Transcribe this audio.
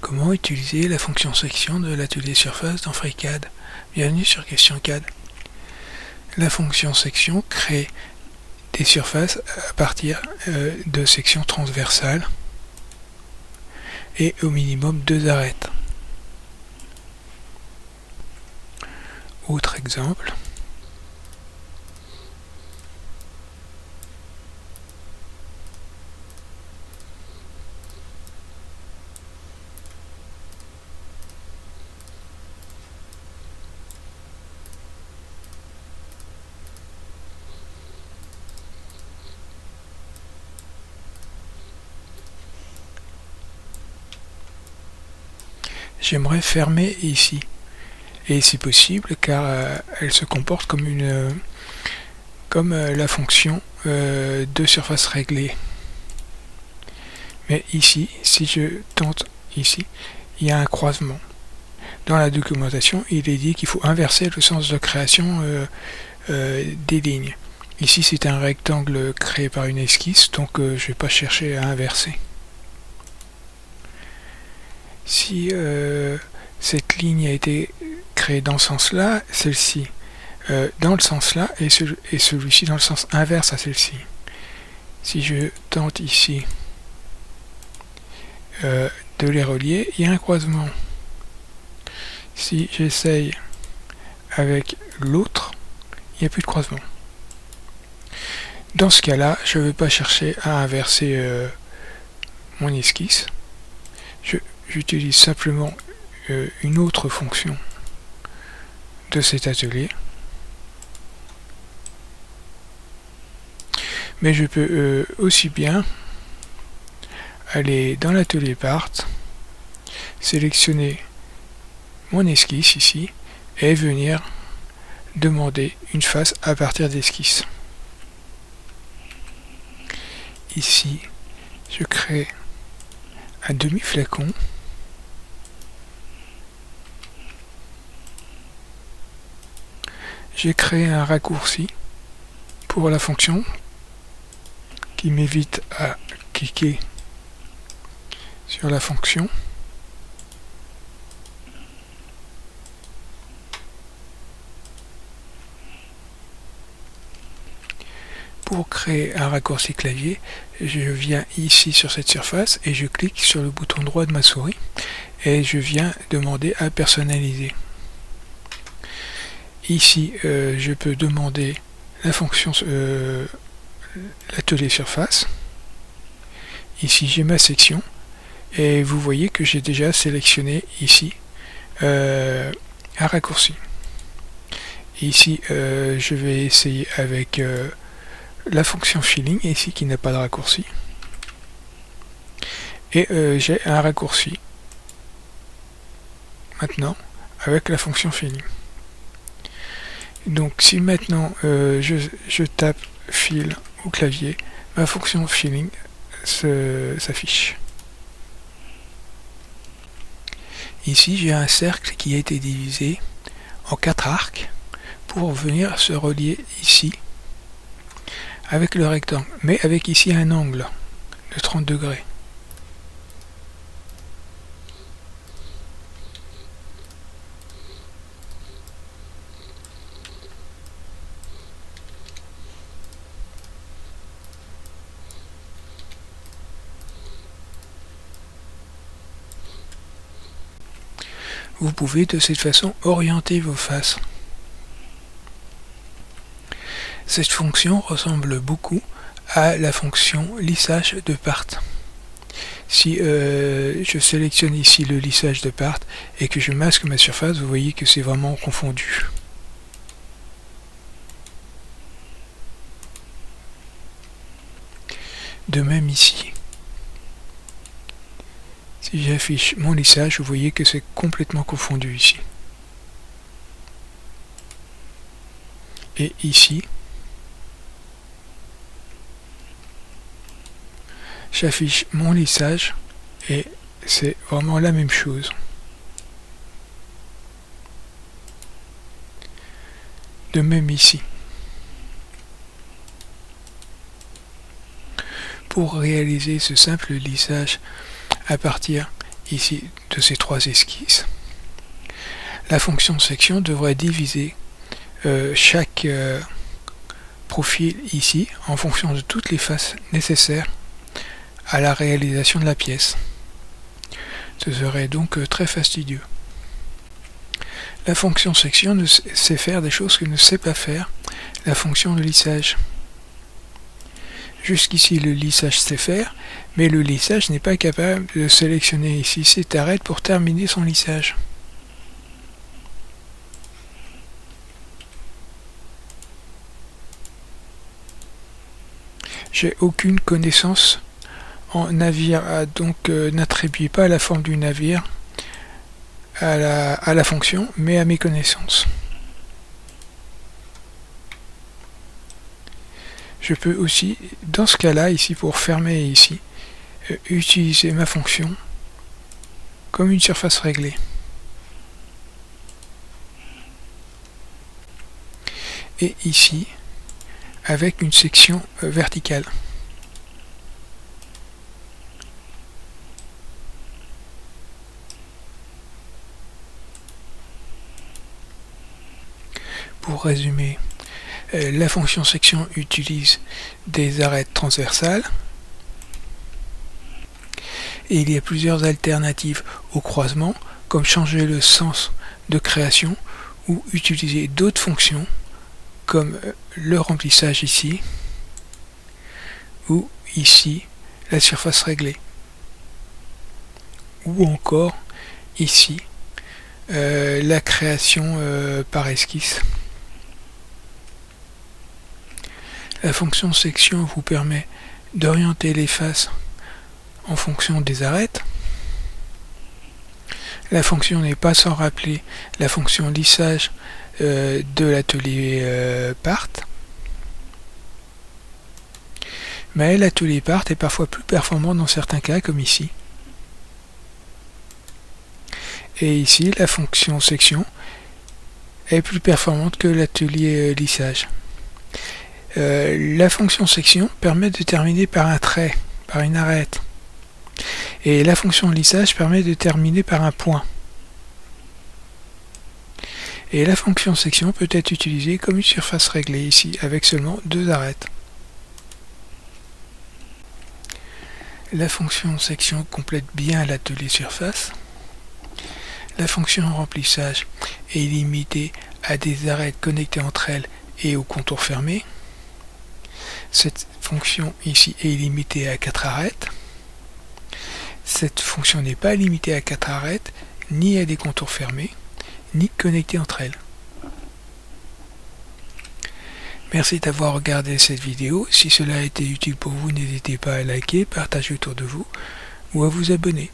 Comment utiliser la fonction section de l'atelier surface dans FreeCAD? Bienvenue sur Question CAD. La fonction section crée des surfaces à partir de sections transversales et au minimum 2 arêtes. Autre exemple. J'aimerais fermer ici, et si possible, car elle se comporte comme la fonction de surface réglée. Mais ici, si je tente ici, il y a un croisement. Dans la documentation, il est dit qu'il faut inverser le sens de création des lignes. Ici, c'est un rectangle créé par une esquisse, donc je ne vais pas chercher à inverser. Si cette ligne a été créée dans ce sens-là, celle-ci dans le sens-là, et celui-ci dans le sens inverse à celle-ci. Si je tente ici de les relier, il y a un croisement. Si j'essaye avec l'autre, il n'y a plus de croisement. Dans ce cas-là, je ne vais pas chercher à inverser mon esquisse. J'utilise simplement une autre fonction de cet atelier. Mais je peux aussi bien aller dans l'atelier Part, sélectionner mon esquisse ici et venir demander une face à partir d'esquisse. Ici, je crée un demi-flacon. J'ai créé un raccourci pour la fonction qui m'évite à cliquer sur la fonction. Pour créer un raccourci clavier, je viens ici sur cette surface et je clique sur le bouton droit de ma souris et je viens demander à personnaliser. Ici, je peux demander la fonction l'atelier surface. Ici, j'ai ma section et vous voyez que j'ai déjà sélectionné ici un raccourci. Ici, je vais essayer avec la fonction filling ici qui n'a pas de raccourci. Et j'ai un raccourci maintenant avec la fonction filling. Donc si maintenant je tape fill au clavier, ma fonction filling s'affiche. Ici j'ai un cercle qui a été divisé en 4 arcs pour venir se relier ici avec le rectangle, mais avec ici un angle de 30 degrés. Vous pouvez de cette façon orienter vos faces. Cette fonction ressemble beaucoup à la fonction lissage de part. Si je sélectionne ici le lissage de part et que je masque ma surface, vous voyez que c'est vraiment confondu. De même ici. Si j'affiche mon lissage, vous voyez que c'est complètement confondu ici. Et ici, j'affiche mon lissage et c'est vraiment la même chose. De même ici. Pour réaliser ce simple lissage à partir ici de ces trois esquisses. La fonction section devrait diviser chaque profil ici en fonction de toutes les faces nécessaires à la réalisation de la pièce. Ce serait donc très fastidieux. La fonction section ne sait faire des choses que ne sait pas faire la fonction de lissage. Jusqu'ici le lissage sait faire, mais le lissage n'est pas capable de sélectionner ici cet arête pour terminer son lissage. J'ai aucune connaissance en navire, donc n'attribuez pas la forme du navire à la fonction, mais à mes connaissances. Je peux aussi, dans ce cas-là, ici pour fermer ici, utiliser ma fonction comme une surface réglée. Et ici, avec une section verticale. Pour résumer, la fonction section utilise des arêtes transversales et il y a plusieurs alternatives au croisement, comme changer le sens de création ou utiliser d'autres fonctions comme le remplissage ici ou ici la surface réglée, ou encore ici la création par esquisse. La fonction section vous permet d'orienter les faces en fonction des arêtes. La fonction n'est pas sans rappeler la fonction lissage de l'atelier part. Mais l'atelier part est parfois plus performant dans certains cas, comme ici. Et ici, la fonction section est plus performante que l'atelier lissage. La fonction section permet de terminer par un trait, par une arête. Et la fonction lissage permet de terminer par un point. Et la fonction section peut être utilisée comme une surface réglée ici, avec seulement deux arêtes. La fonction section complète bien l'atelier surface. La fonction remplissage est limitée à des arêtes connectées entre elles et au contour fermé. Cette fonction ici est limitée à 4 arêtes. Cette fonction n'est pas limitée à 4 arêtes, ni à des contours fermés, ni connectées entre elles. Merci d'avoir regardé cette vidéo. Si cela a été utile pour vous, n'hésitez pas à liker, partager autour de vous ou à vous abonner.